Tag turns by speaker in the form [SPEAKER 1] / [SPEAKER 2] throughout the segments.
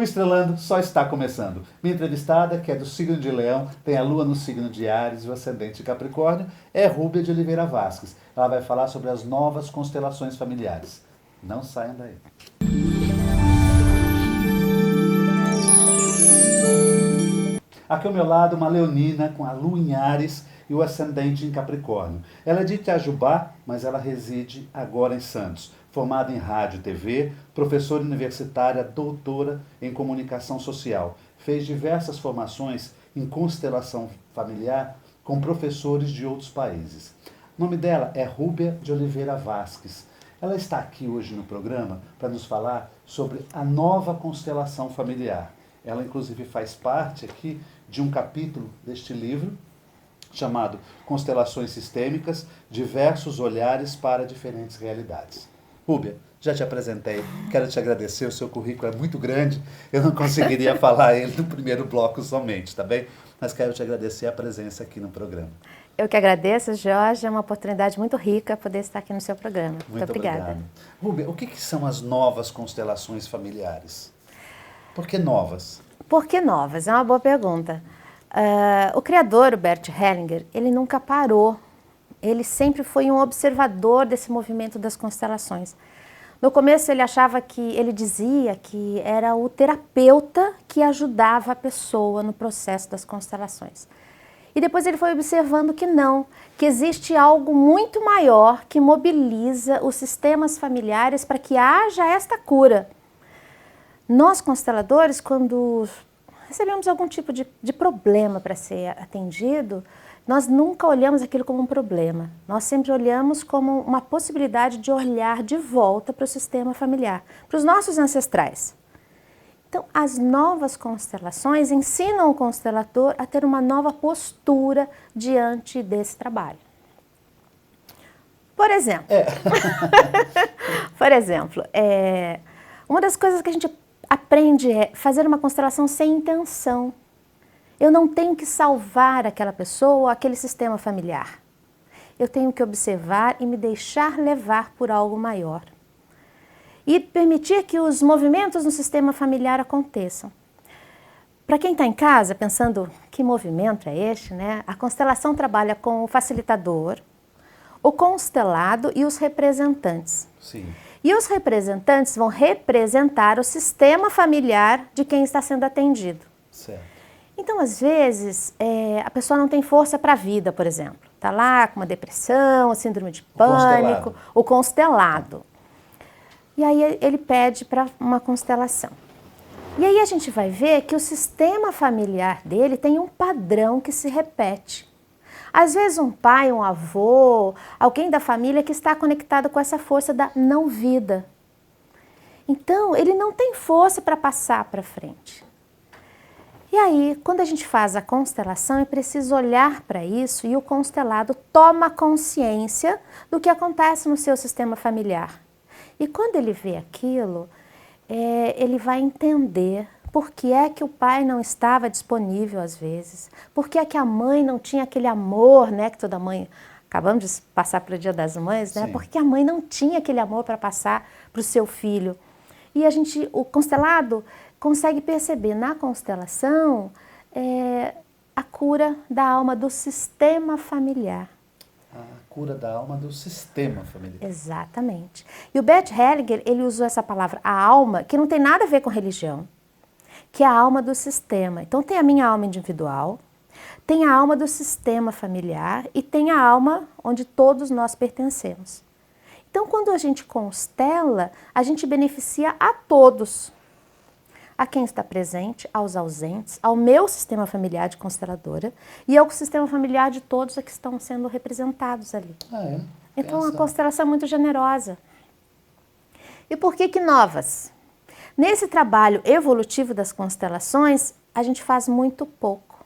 [SPEAKER 1] O Estrelando só está começando. Minha entrevistada, que é do signo de Leão, tem a lua no signo de Áries e o ascendente de Capricórnio, é Rúbia de Oliveira Vasques. Ela vai falar sobre as novas constelações familiares. Não saiam daí. Aqui ao meu lado, uma leonina com a lua em Áries e o ascendente em Capricórnio. Ela é de Itajubá, mas ela reside agora em Santos. Formada em rádio e TV, professora universitária, doutora em comunicação social. Fez diversas formações em constelação familiar com professores de outros países. O nome dela é Rúbia de Oliveira Vasques. Ela está aqui hoje no programa para nos falar sobre a nova constelação familiar. Ela, inclusive, faz parte aqui de um capítulo deste livro, chamado Constelações Sistêmicas, Diversos Olhares para Diferentes Realidades. Rúbia, já te apresentei, quero te agradecer, o seu currículo é muito grande, eu não conseguiria falar ele no primeiro bloco somente, tá bem? Mas quero te agradecer a presença aqui no programa.
[SPEAKER 2] Eu que agradeço, Jorge, é uma oportunidade muito rica poder estar aqui no seu programa. Muito obrigada.
[SPEAKER 1] Obrigado. Rúbia, o que são as novas constelações familiares? Por que novas?
[SPEAKER 2] Por que novas? É uma boa pergunta. O criador, o Bert Hellinger, ele nunca parou. Ele sempre foi um observador desse movimento das constelações. No começo ele dizia que era o terapeuta que ajudava a pessoa no processo das constelações. E depois ele foi observando que não, que existe algo muito maior que mobiliza os sistemas familiares para que haja esta cura. Nós, consteladores, quando recebemos algum tipo de problema para ser atendido, nós nunca olhamos aquilo como um problema. Nós sempre olhamos como uma possibilidade de olhar de volta para o sistema familiar, para os nossos ancestrais. Então, as novas constelações ensinam o constelador a ter uma nova postura diante desse trabalho. Por exemplo, uma das coisas que a gente aprende é fazer uma constelação sem intenção. Eu não tenho que salvar aquela pessoa ou aquele sistema familiar. Eu tenho que observar e me deixar levar por algo maior. E permitir que os movimentos no sistema familiar aconteçam. Para quem está em casa, pensando que movimento é este, né? A constelação trabalha com o facilitador, o constelado e os representantes.
[SPEAKER 1] Sim.
[SPEAKER 2] E os representantes vão representar o sistema familiar de quem está sendo atendido.
[SPEAKER 1] Certo.
[SPEAKER 2] Então, às vezes, a pessoa não tem força para a vida, por exemplo. Está lá com uma depressão, síndrome de pânico, o constelado. E aí ele pede para uma constelação. E aí a gente vai ver que o sistema familiar dele tem um padrão que se repete. Às vezes um pai, um avô, alguém da família que está conectado com essa força da não-vida. Então, ele não tem força para passar para frente. E aí, quando a gente faz a constelação, é preciso olhar para isso e o constelado toma consciência do que acontece no seu sistema familiar. E quando ele vê aquilo, ele vai entender por que é que o pai não estava disponível às vezes, por que é que a mãe não tinha aquele amor, né, que toda mãe, acabamos de passar para o Dia das Mães, né, por que a mãe não tinha aquele amor para passar para o seu filho. E o constelado consegue perceber na constelação a cura da alma do sistema familiar.
[SPEAKER 1] A cura da alma do sistema familiar.
[SPEAKER 2] Exatamente. E o Bert Hellinger, ele usou essa palavra, a alma, que não tem nada a ver com religião, que é a alma do sistema. Então tem a minha alma individual, tem a alma do sistema familiar e tem a alma onde todos nós pertencemos. Então quando a gente constela, a gente beneficia a todos. A quem está presente, aos ausentes, ao meu sistema familiar de consteladora e ao sistema familiar de todos que estão sendo representados ali. Então, é uma constelação muito generosa. E por que novas? Nesse trabalho evolutivo das constelações, a gente faz muito pouco.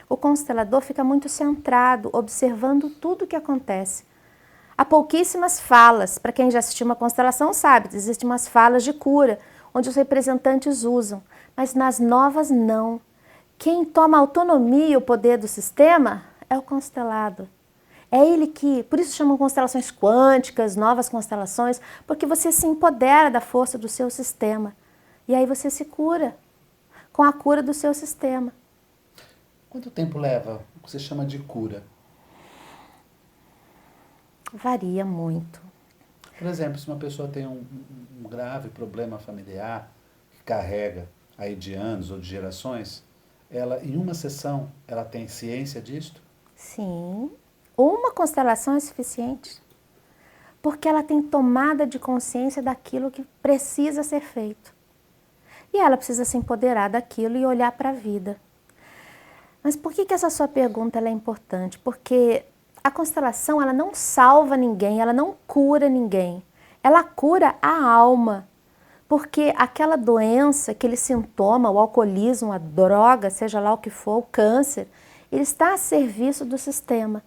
[SPEAKER 2] O constelador fica muito centrado, observando tudo o que acontece. Há pouquíssimas falas. Para quem já assistiu uma constelação sabe, existem umas falas de cura, onde os representantes usam, mas nas novas não. Quem toma a autonomia e o poder do sistema é o constelado. É ele que, por isso chamam constelações quânticas, novas constelações, porque você se empodera da força do seu sistema. E aí você se cura com a cura do seu sistema.
[SPEAKER 1] Quanto tempo leva o que você chama de cura?
[SPEAKER 2] Varia muito.
[SPEAKER 1] Por exemplo, se uma pessoa tem um grave problema familiar que carrega aí de anos ou de gerações, ela, em uma sessão, ela tem ciência disto?
[SPEAKER 2] Sim. Uma constelação é suficiente. Porque ela tem tomada de consciência daquilo que precisa ser feito. E ela precisa se empoderar daquilo e olhar para a vida. Mas por que essa sua pergunta ela é importante? Porque a constelação ela não salva ninguém, ela não cura ninguém. Ela cura a alma. Porque aquela doença, aquele sintoma, o alcoolismo, a droga, seja lá o que for, o câncer, ele está a serviço do sistema.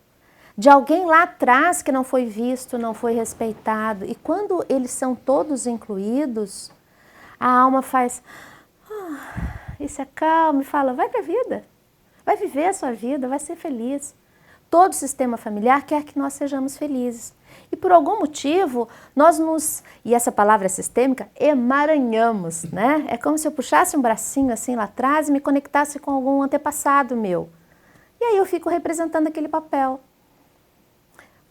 [SPEAKER 2] De alguém lá atrás que não foi visto, não foi respeitado. E quando eles são todos incluídos, a alma faz... e se acalma e fala, vai para a vida. Vai viver a sua vida, vai ser feliz. Todo sistema familiar quer que nós sejamos felizes. E por algum motivo, nós nos, e essa palavra é sistêmica, emaranhamos, né? É como se eu puxasse um bracinho assim lá atrás e me conectasse com algum antepassado meu. E aí eu fico representando aquele papel.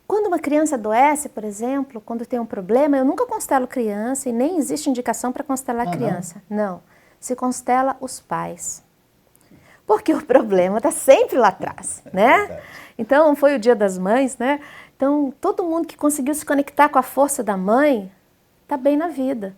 [SPEAKER 2] Quando uma criança adoece, por exemplo, quando tem um problema, eu nunca constelo criança e nem existe indicação para constelar criança. Não. Se constela os pais. Porque o problema está sempre lá atrás, né? Então, foi o Dia das Mães, né? Então, todo mundo que conseguiu se conectar com a força da mãe, está bem na vida.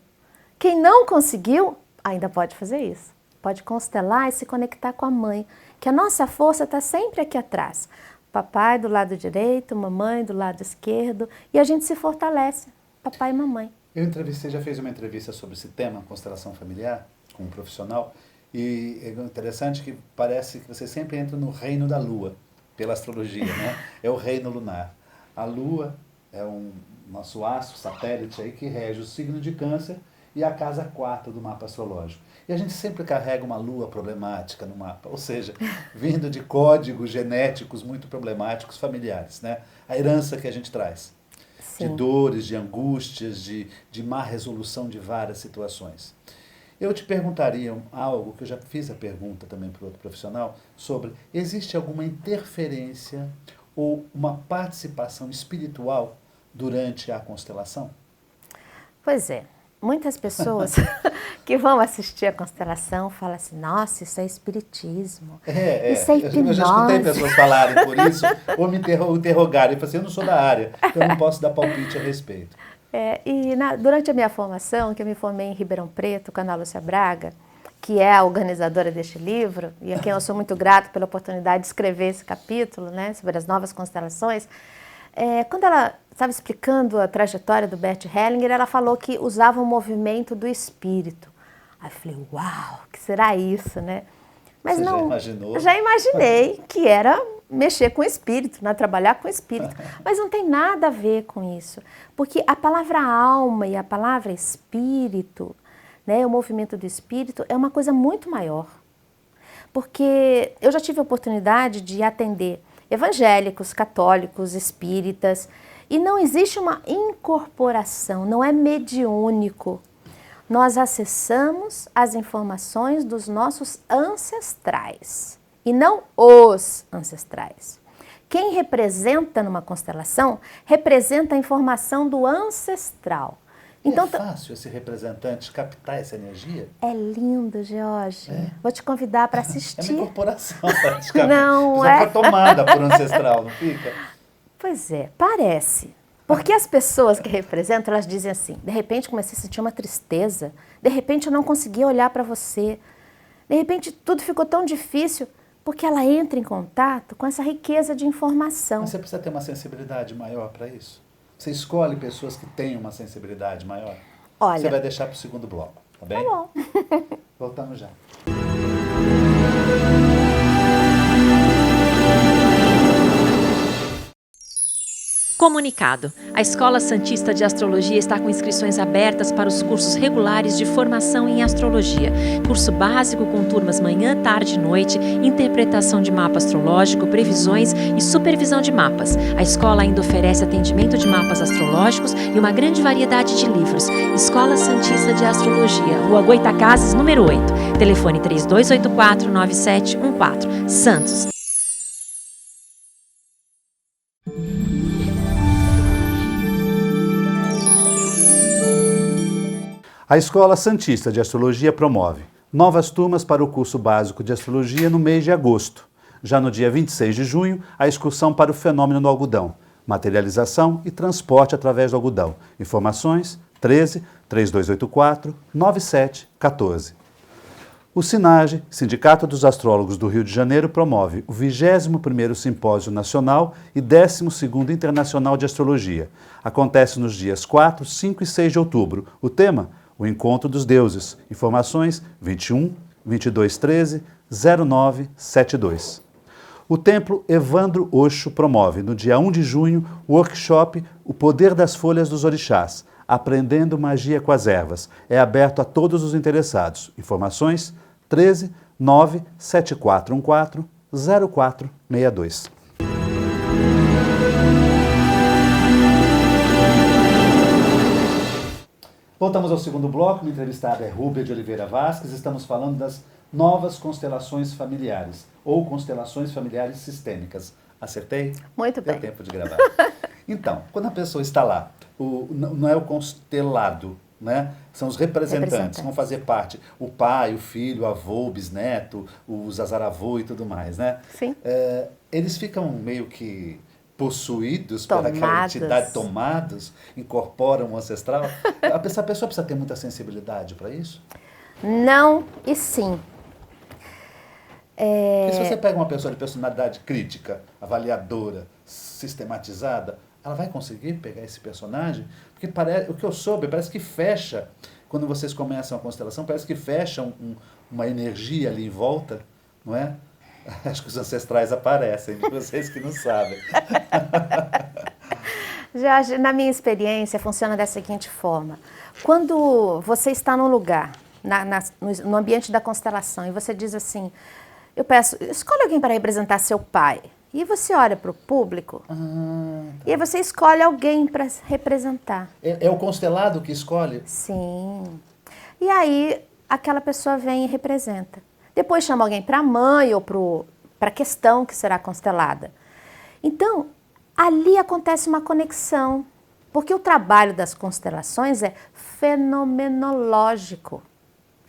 [SPEAKER 2] Quem não conseguiu, ainda pode fazer isso. Pode constelar e se conectar com a mãe. Que a nossa força está sempre aqui atrás. Papai do lado direito, mamãe do lado esquerdo. E a gente se fortalece, papai e mamãe.
[SPEAKER 1] Você já fez uma entrevista sobre esse tema, constelação familiar, com um profissional. E é interessante que parece que você sempre entra no reino da Lua, pela astrologia, né? É o reino lunar. A Lua é nosso astro, satélite aí, que rege o signo de Câncer e a casa 4 do mapa astrológico. E a gente sempre carrega uma Lua problemática no mapa, ou seja, vindo de códigos genéticos muito problemáticos familiares, né? A herança que a gente traz. Sim. De dores, de angústias, de má resolução de várias situações. Eu te perguntaria algo, que eu já fiz a pergunta também para outro profissional, sobre existe alguma interferência ou uma participação espiritual durante a constelação?
[SPEAKER 2] Pois é, muitas pessoas que vão assistir a constelação falam assim, nossa, isso é espiritismo, isso é hipnose.
[SPEAKER 1] Eu já escutei pessoas falarem por isso, ou me interrogarem, eu falei assim, eu não sou da área, então eu não posso dar palpite a respeito.
[SPEAKER 2] Durante a minha formação, que eu me formei em Ribeirão Preto, com a Ana Lúcia Braga, que é a organizadora deste livro, e a quem eu sou muito grata pela oportunidade de escrever esse capítulo, né, sobre as novas constelações, quando ela estava explicando a trajetória do Bert Hellinger, ela falou que usava o movimento do espírito. Aí eu falei, uau, o que será isso, né? Mas
[SPEAKER 1] você
[SPEAKER 2] não,
[SPEAKER 1] já imaginou?
[SPEAKER 2] Já imaginei que era mexer com o espírito, né? Trabalhar com o espírito. Mas não tem nada a ver com isso. Porque a palavra alma e a palavra espírito, né, o movimento do espírito, é uma coisa muito maior. Porque eu já tive a oportunidade de atender evangélicos, católicos, espíritas, e não existe uma incorporação, não é mediúnico. Nós acessamos as informações dos nossos ancestrais e não os ancestrais. Quem representa numa constelação, representa a informação do ancestral.
[SPEAKER 1] Então, é fácil esse representante captar essa energia?
[SPEAKER 2] É lindo, Jorge. Vou te convidar para assistir.
[SPEAKER 1] É uma incorporação, praticamente.
[SPEAKER 2] Não
[SPEAKER 1] é? Fica tomada por ancestral, não fica?
[SPEAKER 2] Pois é, parece. Porque as pessoas que representam, elas dizem assim, de repente comecei a sentir uma tristeza, de repente eu não conseguia olhar para você, de repente tudo ficou tão difícil, porque ela entra em contato com essa riqueza de informação.
[SPEAKER 1] Mas você precisa ter uma sensibilidade maior para isso? Você escolhe pessoas que têm uma sensibilidade maior?
[SPEAKER 2] Olha,
[SPEAKER 1] você vai deixar para o segundo bloco, tá bem?
[SPEAKER 2] Tá bom.
[SPEAKER 1] Voltamos já.
[SPEAKER 3] Comunicado. A Escola Santista de Astrologia está com inscrições abertas para os cursos regulares de formação em astrologia. Curso básico com turmas manhã, tarde e noite, interpretação de mapa astrológico, previsões e supervisão de mapas. A escola ainda oferece atendimento de mapas astrológicos e uma grande variedade de livros. Escola Santista de Astrologia, Rua Goitacazes, número 8. Telefone 3284-9714. Santos.
[SPEAKER 1] A Escola Santista de Astrologia promove novas turmas para o curso básico de astrologia no mês de agosto. Já no dia 26 de junho, a excursão para o fenômeno do algodão, materialização e transporte através do algodão. Informações 13 3284 9714. O SINAGE, Sindicato dos Astrólogos do Rio de Janeiro, promove o 21º Simpósio Nacional e 12º Internacional de Astrologia. Acontece nos dias 4, 5 e 6 de outubro. O tema: o Encontro dos Deuses. Informações 21 2213 0972. O Templo Evandro Osho promove, no dia 1 de junho, o workshop O Poder das Folhas dos Orixás, Aprendendo Magia com as Ervas. É aberto a todos os interessados. Informações 13 97414 0462. Voltamos ao segundo bloco. Minha entrevistada é Rúbia de Oliveira Vasques. Estamos falando das novas constelações familiares, ou constelações familiares sistêmicas. Acertei?
[SPEAKER 2] Muito bem.
[SPEAKER 1] Deu tempo de gravar. Então, quando a pessoa está lá, não é o constelado, né? São os representantes, vão fazer parte o pai, o filho, o avô, o bisneto, o zazaravô e tudo mais, né?
[SPEAKER 2] Sim.
[SPEAKER 1] Eles ficam meio que possuídos pelaquela entidade, tomados, incorporam o ancestral. Essa pessoa precisa ter muita sensibilidade para isso?
[SPEAKER 2] Não e sim.
[SPEAKER 1] Porque se você pega uma pessoa de personalidade crítica, avaliadora, sistematizada, ela vai conseguir pegar esse personagem? Porque o que eu soube, parece que fecha, quando vocês começam a constelação, parece que fecha uma energia ali em volta, não é? Acho que os ancestrais aparecem, vocês que não sabem.
[SPEAKER 2] Jorge, na minha experiência, funciona da seguinte forma. Quando você está num lugar, no ambiente da constelação, e você diz assim, eu peço, escolhe alguém para representar seu pai. E você olha para o público, e aí você escolhe alguém para representar.
[SPEAKER 1] É o constelado que escolhe?
[SPEAKER 2] Sim. E aí, aquela pessoa vem e representa. Depois chama alguém para a mãe ou para a questão que será constelada. Então, ali acontece uma conexão, porque o trabalho das constelações é fenomenológico.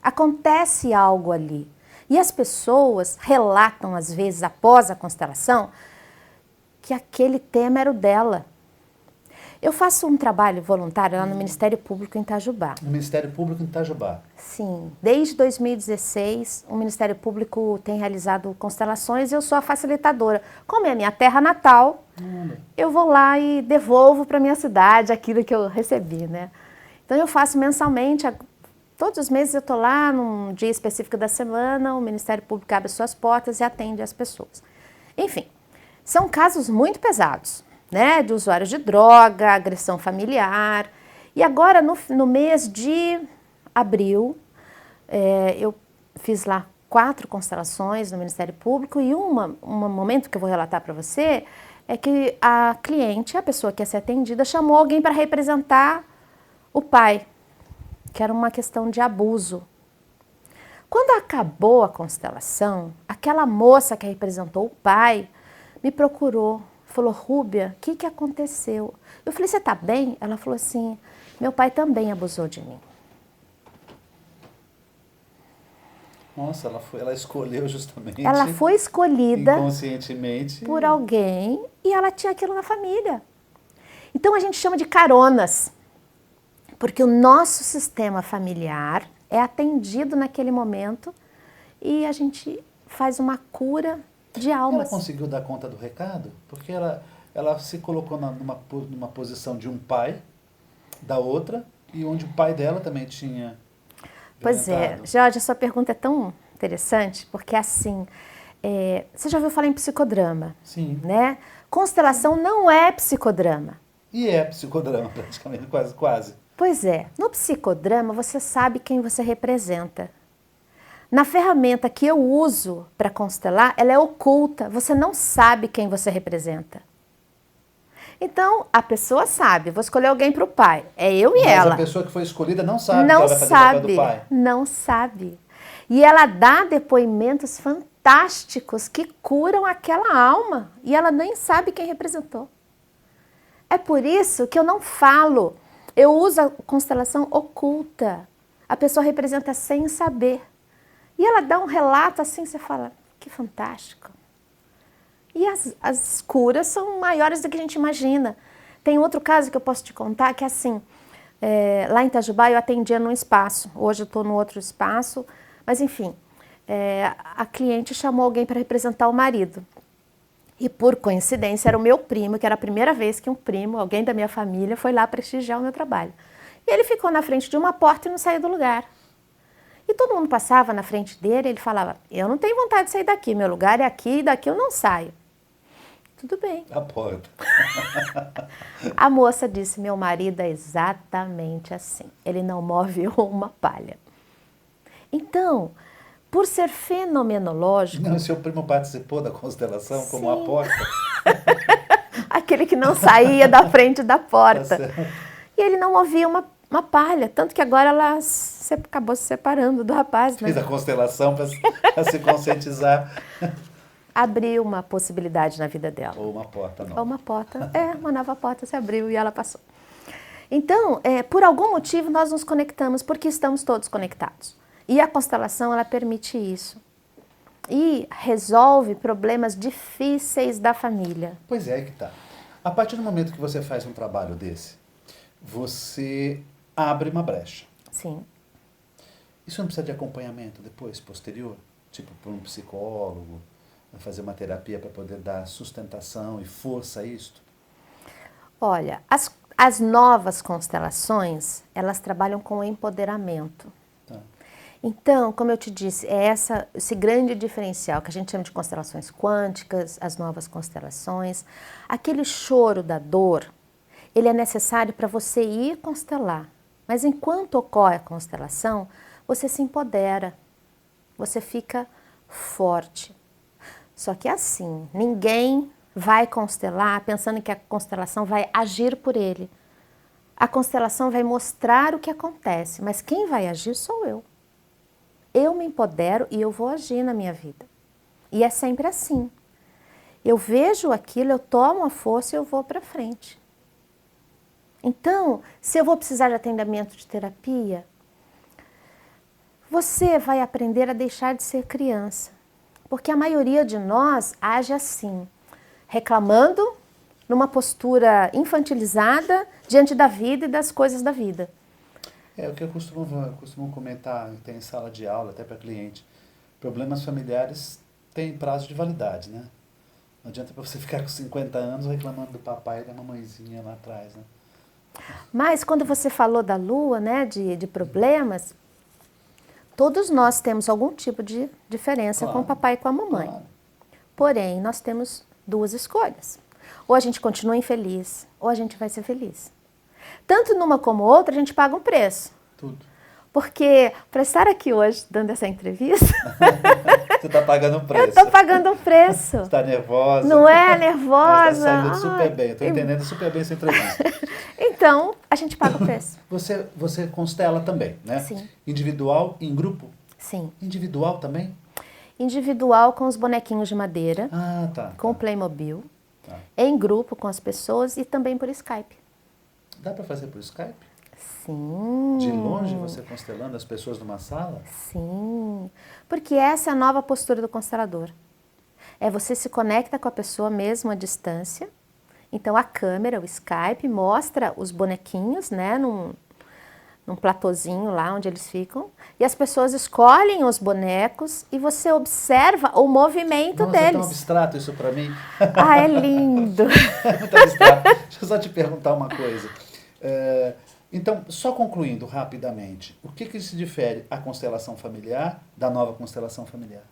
[SPEAKER 2] Acontece algo ali. E as pessoas relatam, às vezes, após a constelação, que aquele tema era o dela. Eu faço um trabalho voluntário lá no Ministério Público em Itajubá.
[SPEAKER 1] No Ministério Público em Itajubá?
[SPEAKER 2] Sim. Desde 2016, o Ministério Público tem realizado constelações e eu sou a facilitadora. Como é a minha terra natal, eu vou lá e devolvo para a minha cidade aquilo que eu recebi, né? Então eu faço mensalmente, todos os meses eu estou lá, num dia específico da semana, o Ministério Público abre suas portas e atende as pessoas. Enfim, são casos muito pesados, né, de usuários de droga, agressão familiar. E agora, no mês de abril, eu fiz lá 4 constelações no Ministério Público e um momento que eu vou relatar para você é que a cliente, a pessoa que ia ser atendida, chamou alguém para representar o pai, que era uma questão de abuso. Quando acabou a constelação, aquela moça que representou o pai me procurou. Falou, Rúbia, o que aconteceu? Eu falei, você está bem? Ela falou assim, meu pai também abusou de mim.
[SPEAKER 1] Nossa, ela escolheu justamente...
[SPEAKER 2] Ela foi escolhida
[SPEAKER 1] inconscientemente
[SPEAKER 2] por alguém e ela tinha aquilo na família. Então a gente chama de caronas, porque o nosso sistema familiar é atendido naquele momento e a gente faz uma cura de almas.
[SPEAKER 1] Ela conseguiu dar conta do recado? Porque ela se colocou numa posição de um pai, da outra, e onde o pai dela também tinha...
[SPEAKER 2] Pois é, Jorge, a sua pergunta é tão interessante, porque assim, você já ouviu falar em psicodrama?
[SPEAKER 1] Sim.
[SPEAKER 2] Né? Constelação não é psicodrama.
[SPEAKER 1] E é psicodrama, praticamente, quase, quase.
[SPEAKER 2] Pois é, no psicodrama você sabe quem você representa. Na ferramenta que eu uso para constelar, ela é oculta, você não sabe quem você representa. Então, a pessoa sabe, vou escolher alguém para o pai, é eu e ela.
[SPEAKER 1] Mas a pessoa que foi escolhida não sabe que
[SPEAKER 2] Não
[SPEAKER 1] ela vai fazer o papel do pai.
[SPEAKER 2] não sabe. E ela dá depoimentos fantásticos que curam aquela alma. E ela nem sabe quem representou. É por isso que eu não falo. Eu uso a constelação oculta. A pessoa representa sem saber. E ela dá um relato assim, você fala, que fantástico. E as curas são maiores do que a gente imagina. Tem outro caso que eu posso te contar, que é assim, lá em Itajubá eu atendia num espaço, hoje eu estou no outro espaço, mas enfim, a cliente chamou alguém para representar o marido. E por coincidência era o meu primo, que era a primeira vez que um primo, alguém da minha família, foi lá prestigiar o meu trabalho. E ele ficou na frente de uma porta e não saiu do lugar. E todo mundo passava na frente dele e ele falava, eu não tenho vontade de sair daqui, meu lugar é aqui e daqui eu não saio. Tudo bem.
[SPEAKER 1] A porta.
[SPEAKER 2] A moça disse, meu marido é exatamente assim, ele não move uma palha. Então, por ser fenomenológico...
[SPEAKER 1] Não, seu primo participou da constelação como a porta.
[SPEAKER 2] Aquele que não saía da frente da porta.
[SPEAKER 1] Tá,
[SPEAKER 2] e ele não movia uma palha, tanto que agora ela acabou se separando do rapaz. Né?
[SPEAKER 1] Fez a constelação para se conscientizar.
[SPEAKER 2] Abriu uma possibilidade na vida dela.
[SPEAKER 1] Ou uma porta nova.
[SPEAKER 2] Ou uma porta, uma nova porta se abriu e ela passou. Então, por algum motivo nós nos conectamos, porque estamos todos conectados. E a constelação, ela permite isso. E resolve problemas difíceis da família.
[SPEAKER 1] Pois é, aí que tá. A partir do momento que você faz um trabalho desse, você abre uma brecha.
[SPEAKER 2] Sim.
[SPEAKER 1] Isso não precisa de acompanhamento depois, posterior? Tipo, por um psicólogo, fazer uma terapia para poder dar sustentação e força a isto?
[SPEAKER 2] Olha, as novas constelações, elas trabalham com empoderamento.
[SPEAKER 1] Tá.
[SPEAKER 2] Então, como eu te disse, é esse grande diferencial que a gente chama de constelações quânticas, as novas constelações. Aquele choro da dor, ele é necessário para você ir constelar. Mas enquanto ocorre a constelação, você se empodera, você fica forte. Só que assim, ninguém vai constelar pensando que a constelação vai agir por ele. A constelação vai mostrar o que acontece, mas quem vai agir sou eu. Eu me empodero e eu vou agir na minha vida. E é sempre assim. Eu vejo aquilo, eu tomo a força e eu vou para frente. Então, se eu vou precisar de atendimento de terapia, você vai aprender a deixar de ser criança. Porque a maioria de nós age assim, reclamando, numa postura infantilizada diante da vida e das coisas da vida.
[SPEAKER 1] É o que eu costumo comentar, tem em sala de aula, até para cliente. Problemas familiares têm prazo de validade, né? Não adianta para você ficar com 50 anos reclamando do papai e da mamãezinha lá atrás, né?
[SPEAKER 2] Mas quando você falou da lua, né, de problemas, todos nós temos algum tipo de diferença com o papai e com a mamãe.
[SPEAKER 1] Claro.
[SPEAKER 2] Porém, nós temos duas escolhas. Ou a gente continua infeliz, ou a gente vai ser feliz. Tanto numa como outra, a gente paga um preço.
[SPEAKER 1] Tudo.
[SPEAKER 2] Porque para estar aqui hoje dando essa entrevista...
[SPEAKER 1] Você está pagando um preço.
[SPEAKER 2] Eu estou pagando um preço.
[SPEAKER 1] Você está nervosa.
[SPEAKER 2] Não é nervosa?
[SPEAKER 1] Está saindo super bem. Estou entendendo super bem essa entrevista.
[SPEAKER 2] Então, a gente paga o preço.
[SPEAKER 1] Você constela também, né?
[SPEAKER 2] Sim.
[SPEAKER 1] Individual e em grupo?
[SPEAKER 2] Sim.
[SPEAKER 1] Individual também?
[SPEAKER 2] Individual com os bonequinhos de madeira,
[SPEAKER 1] Ah, tá.
[SPEAKER 2] com o Playmobil.
[SPEAKER 1] Tá.
[SPEAKER 2] Em grupo com as pessoas e também por Skype.
[SPEAKER 1] Dá para fazer por Skype?
[SPEAKER 2] Sim.
[SPEAKER 1] De longe, você constelando as pessoas numa sala?
[SPEAKER 2] Sim. Porque essa é a nova postura do constelador. É você se conecta com a pessoa mesmo à distância. Então a câmera, o Skype, mostra os bonequinhos, né, num platôzinho lá onde eles ficam. E as pessoas escolhem os bonecos e você observa o movimento
[SPEAKER 1] Nossa, é
[SPEAKER 2] deles.
[SPEAKER 1] tão abstrato isso para mim.
[SPEAKER 2] Ah, é lindo.
[SPEAKER 1] Muito abstrato. Deixa eu só te perguntar uma coisa. Então, só concluindo rapidamente, o que se difere a constelação familiar da nova constelação familiar?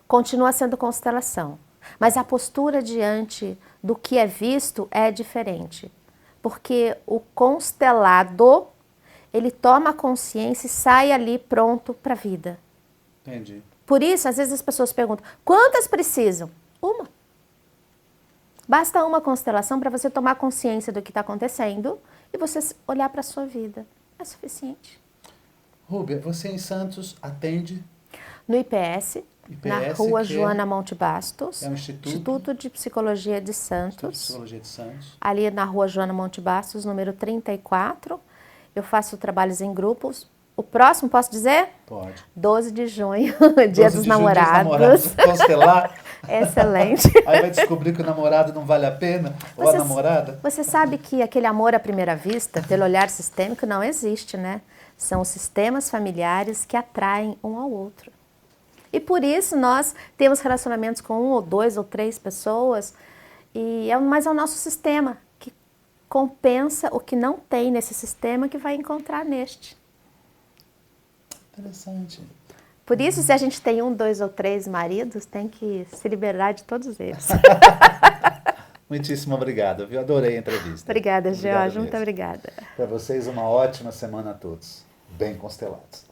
[SPEAKER 2] Continua sendo constelação, mas a postura diante do que é visto é diferente. porque o constelado, ele toma consciência e sai ali pronto para a vida.
[SPEAKER 1] Entendi.
[SPEAKER 2] Por isso, às vezes as pessoas perguntam, quantas precisam? Uma. Basta uma constelação para você tomar consciência do que está acontecendo e você olhar para a sua vida. É suficiente.
[SPEAKER 1] Rúbia, você em Santos atende?
[SPEAKER 2] No IPS, na rua Joana Monte Bastos.
[SPEAKER 1] É um instituto?
[SPEAKER 2] Instituto de Psicologia de Santos.
[SPEAKER 1] Instituto de Psicologia de Santos.
[SPEAKER 2] Ali na rua Joana Monte Bastos, número 34. Eu faço trabalhos em grupos. O próximo, posso dizer?
[SPEAKER 1] Pode.
[SPEAKER 2] 12 de junho, Dia dos Namorados.
[SPEAKER 1] Constelar.
[SPEAKER 2] Excelente.
[SPEAKER 1] Aí vai descobrir que o namorado não vale a pena, ou a namorada.
[SPEAKER 2] Você sabe que aquele amor à primeira vista, pelo olhar sistêmico, não existe, né? São os sistemas familiares que atraem um ao outro. E por isso nós temos relacionamentos com 1 ou 2 ou 3 pessoas, mas é o nosso sistema que compensa o que não tem nesse sistema que vai encontrar neste.
[SPEAKER 1] Interessante.
[SPEAKER 2] Por isso, se a gente tem 1, 2 ou 3 maridos, tem que se liberar de todos eles.
[SPEAKER 1] Muitíssimo obrigado, viu? Adorei a entrevista.
[SPEAKER 2] Obrigada, George. Muito obrigada.
[SPEAKER 1] Para vocês, uma ótima semana a todos. Bem constelados.